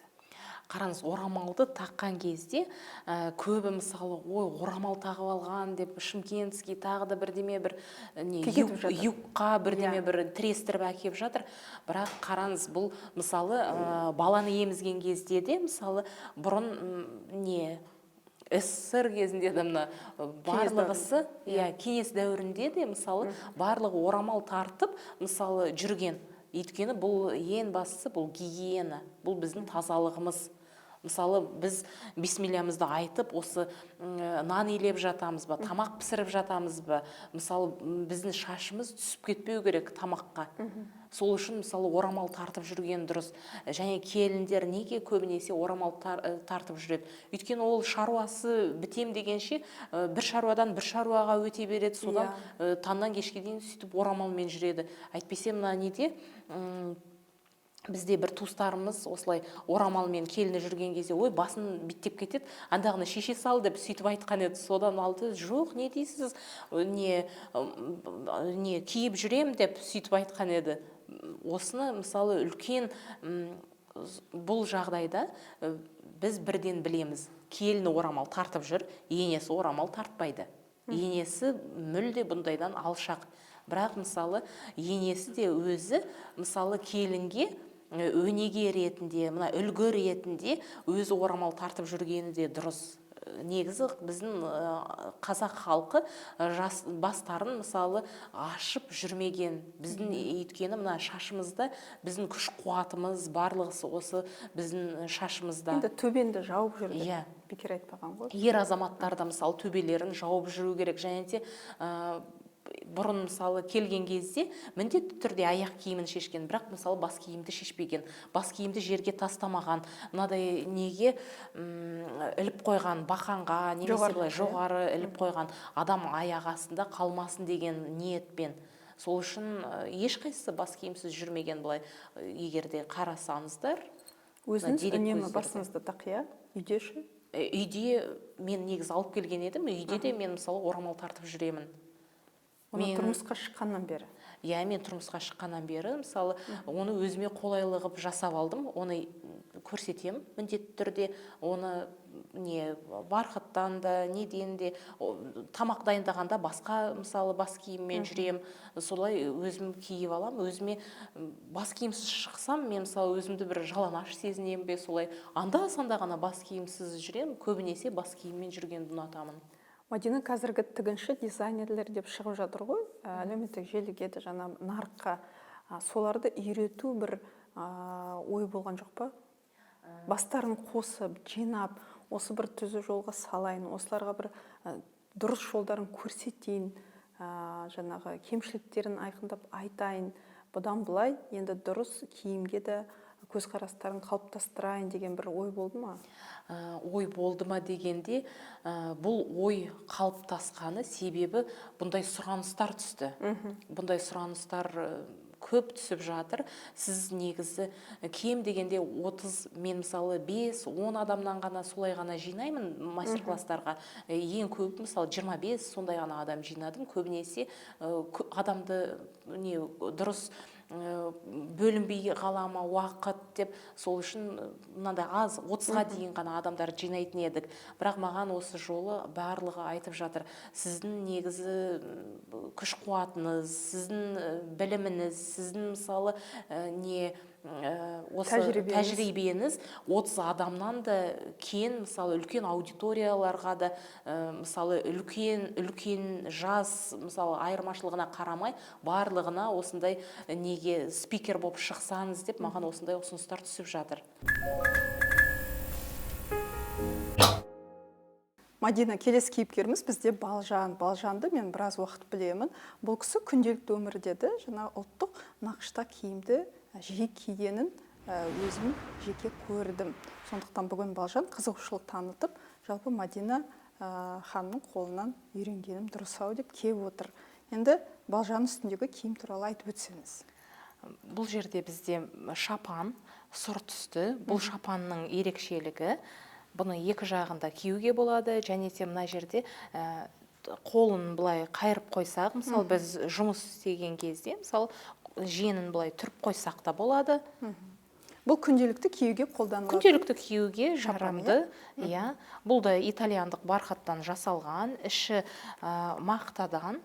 Қараңыз, орамалды таққан кезде көбі мысалы орамал тағып алған деп Шымкентский тағы да бірдеме бір юбқа бірдеме бір тірестіріп әкеп жатыр. Бірақ қараңыз, бұл мысалы баланы емізген кезде де мысалы бұрын СССР кезінде де барлығысы, кеңес дәуірінде де мысалы барлығы орамал тартып мысалы жүрген. Өйткені бұл ең бастысы бұл гигиена, бұл біздің тазалығымыз. Мысалы біз бисмиллямызды айтып осы нан илеп жатамыз ба, тамақ пісіріп жатамыз ба, мысалы біздің шашымыз түсіп кетпеу керек тамаққа. Сол үшін мысалы орамал тартып жүрген дұрыс. Және келіндер неге көбінесе орамал тартып жүреді? Өйткені ол шаруасы бітем дегенше бір шаруадан бір шаруаға өте береді, содан таңнан кешке дейін сөйтіп орамалмен жүреді. Әйтпесе мына неде бізде бір туыстарымыз осылай орамалмен келіні жүрген кезде, ой, басын биттеп кетеді, андағыны шеше сал деп сөйтіп айтқан еді. Содан алды, жоқ, не дейсіз, не киіп жүрем деп сөйтіп айтқан еді. Осыны мысалы үлкен бұл жағдайда біз бірден білеміз. Келіні орамал тартып жүр, енесі орамал тартпайды. Енесі мүлде бұндайдан алшақ. Бірақ мысалы енесі де өзі мысалы келінге өнеге ретінде, мына үлгі ретінде өзі орамал тартып жүргені де дұрыс. Негізі біздің қазақ халқы бастарын мысалы ашып жүрмеген. Біздің өйткені мына шашымызда біздің күш қуатымыз барлығы осы біздің шашымызда. Енді төбенді жауып жүрді. Иә. Бекер айтпаған ғой. Ер азаматтар да мысалы төбелерін жауып жүру керек. Және де бұрын мысалы келген кезде міндетті түрде аяқ киімін шешкен, бірақ мысалы бас киімді шешпеген, бас киімді жерге тастамаған, мынадай неге іліп қойған, бақанға немесе былай жоғары іліп қойған, адам аяқ астында қалмасын деген ниетпен. Сол үшін ешқайсысы бас киімсіз жүрмеген. Былай егерде қарасаңыздар, өзіңіз үнемі басыңызды тақия, үйде ше? Үйде мен негізі алып келген едім, үйде де мен мысалы орамал тартып жүремін. Оны тұрмысқа шыққаннан бері? Иә, мен тұрмысқа шыққаннан бері мысалы оны өзіме қолайлы қылып жасап алдым. Оны көрсетем міндетті түрде. Оны барқыттан да, неден де, тамақ дайындағанда басқа мысалы бас киіммен жүрем. Солай өзім киіп алам. Өзіме бас киімсіз шықсам, мен мысалы өзімді бір жалаңаш сезінем бе, солай анда-санда ғана бас киімсіз жүрем. Көбінесе бас киіммен жүргенді ұнатамын. Мадина қазіргі тігінші дизайнерлер деп шығып жатыр ғой, әлеуметтік желіге де жаңа нарыққа. Соларды үйрету бір ой болған жоқ па? Бастарын қосып, жинап, осы бір түзу жолға салайын, осыларға бір дұрыс жолдарын көрсетейін, жаңағы кемшіліктерін айқындап айтайын. Бұдан былай енді дұрыс киімге де көзқарастарын қалыптастырайын деген бір ой болды ма? Ой болды ма дегенде, бұл ой қалыптасқаны себебі бұндай сұраныстар түсті. Бұндай сұраныстар көп түсіп жатыр. Сіз негізі кем дегенде 30, мен мысалы 5-10 адамнан ғана солай ғана жинаймын мастер-класстарға. Ең көп мысалы 25 сондай ғана адам жинадым. Көбінесе адамды дұрыс бөлінбей қалама уақыт деп, сол үшін мынандай аз 30-ға дейін ғана адамдар жинайтын едік. Бірақ маған осы жолы барлығы айтып жатыр, сіздің негізі күш қуатыңыз, сіздің біліміңіз, сіздің мысалы осы тәжірибеңіз 30 адамнан да кен, мысалы үлкен аудиторияларға да, мысалы үлкен жас мысалы айырмашылығына қарамай барлығына осындай неге спикер болып шықсаңыз деп маған осындай ұсыныстар түсіп жатыр. Мадина, келесі кейіпкеріміз бізде Балжан. Балжанды мен біраз уақыт білемін. Бұл кісі күнделікті өмірдеді жаңа ұлттық нақышта киімді жиі кигенін өзім жеке көрдім. Сондықтан бүгін Балжан қызығушылық танытып, жалпы Мадина ханның қолынан үйренгенім дұрыс-ау деп келіп отыр. Енді Балжан үстіндегі киім туралы айтып өтсеңіз. Бұл жерде бізде шапан, сұр түсті. Бұл шапанның ерекшелігі, бұны екі жағында киюге болады, және де мына жерде қолын былай қайырып қойсақ, мысалы біз жұмыс істеген кезде, мысалы жеңін былай түріп қойсақ та болады. Бұл күнделікті киюге қолданылады. Күнделікті киюге жарамды. Иә. Бұл да итальяндық бархаттан жасалған, іші мақтадан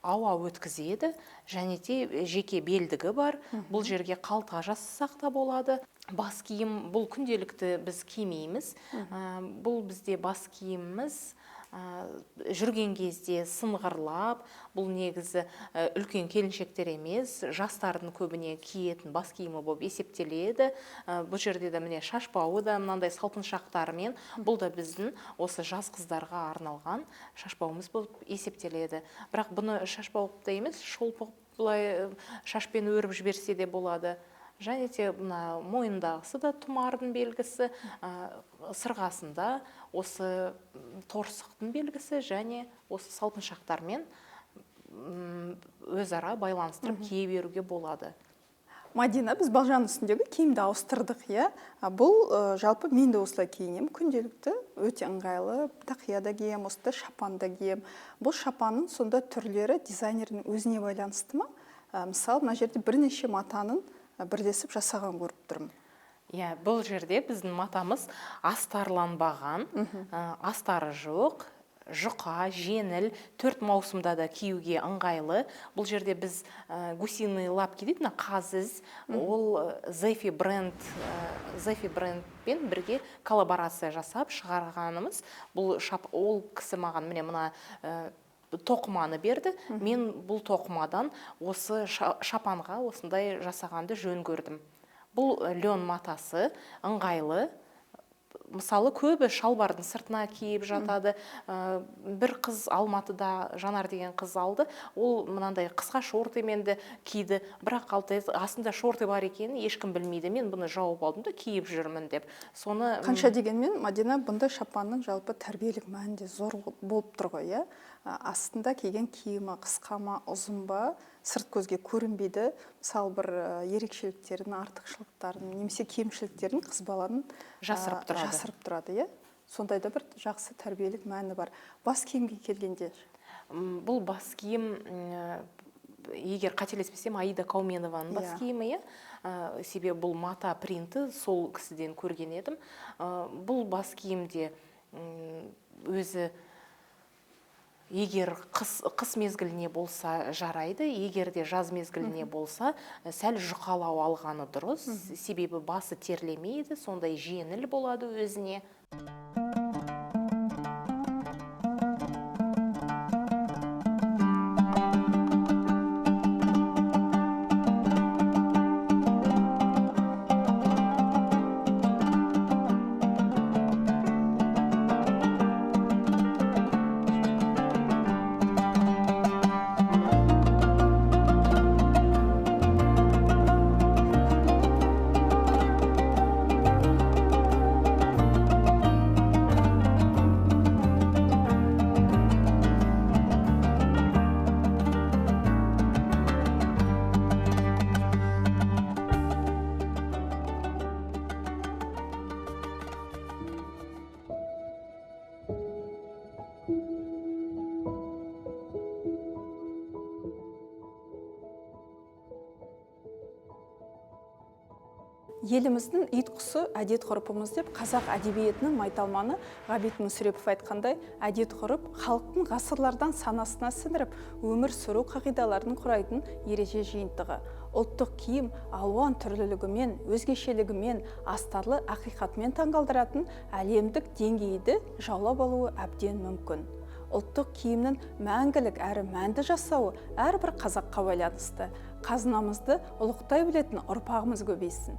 ауа өткізеді, және де жеке белдігі бар. Бұл жерге қалта жасасақ та болады. Бас киім, бұл күнделікті біз кимейміз. Бұл бізде бас киіміміз жүрген кезде сыңғырлап, бұл негізі үлкен келіншектер емес, жастардың көбіне киетін бас киімі болып есептеледі. Бұл жерде де міне шашбауы да мынандай салпыншақтарымен, бұл да біздің осы жас қыздарға арналған шашбауымыз болып есептеледі. Бірақ бұны шашбауып та емес, шолпы былай шашпен өріп жіберсе де болады. Және де мына мойындағысы да тұмардың белгісі, сырғасында осы торсықтың белгісі және осы салпыншақтармен өзара байланыстырып кие беруге болады. Мадина, біз балжан үстіндегі киімді ауыстырдық, иә? Бұл жалпы мен де осылай киінем, күнделікті өте ыңғайлы, тақия да кием, осында шапан да кием. Бұл шапанның сонда түрлері дизайнердің өзіне байланысты ма? Мысалы, мына жерде бірнеше матаның бірлесіп жасаған көріп тұрмын. Иә, бұл жерде біздің матамыз астарланбаған, астары жоқ, жұқа, жеңіл, 4 маусымда да киюге ыңғайлы. Бұл жерде біз гусиный лапки дейді, қазіз, ол Зефи брендпен бірге коллаборация жасап шығарғанымыз. Бұл ол кісі маған міне мына тоқыманы берді. Мен бұл тоқымадан осы шапанға осындай жасағанды жөн көрдім. Бұл лен матасы, ыңғайлы. Мысалы, көбі шалбардың сыртына киіп жатады. Бір қыз Алматыда, Жанар деген қыз алды. Ол мынандай қысқа шортымен де киді. Бірақ астында шорты бар екенін ешкім білмейді. Мен бұны жауып алдым да киіп жүрмін деп. Соны Қанша дегенмен, Мадина, бұндай шапанның жалпы тәрбиелік мәнінде зор болып тұр ғой, иә? Астында киген киімі қысқа ма, ұзын ба, сырт көзге көрінбейді. Мысалы, бір ерекшеліктерін, артықшылықтарын, немесе кемшіліктерін қыз баланың жасырып тұрады, иә? Сондайда бір жақсы тәрбиелік мәні бар. Бас киімге келгенде? Бұл бас киім, егер қателеспесем, Аида Кауменованың бас киімі, себебі бұл мата принті сол кісіден көрген едім. Бұл бас киімде өзі егер қыс мезгіліне болса жарайды, егер де жаз мезгіліне болса сәл жұқалау алғаны дұрыс, себебі басы терлемейді, сондай жеңіл болады өзіне. Еліміздің ит құсы әдет ғұрпымыз деп қазақ әдебиетінің майталманы Ғабит Мүсірепов айтқандай, әдет ғұрып халықтың ғасырлардан санасына сіңіріп, өмір сүру қағидаларын құрайтын ереже жиынтығы. Ұлттық киім алуан түрлілігімен, өзгешелігімен, астарлы ақиқатмен таңғалдыратын әлемдік деңгейді жаулап алуы әбден мүмкін. Ұлттық киімнің мәңгілік әрі мәнді жасауы әрбір қазаққа байланысты. Қазынамызды ұлықтай білетін ұрпағымыз көбейсін.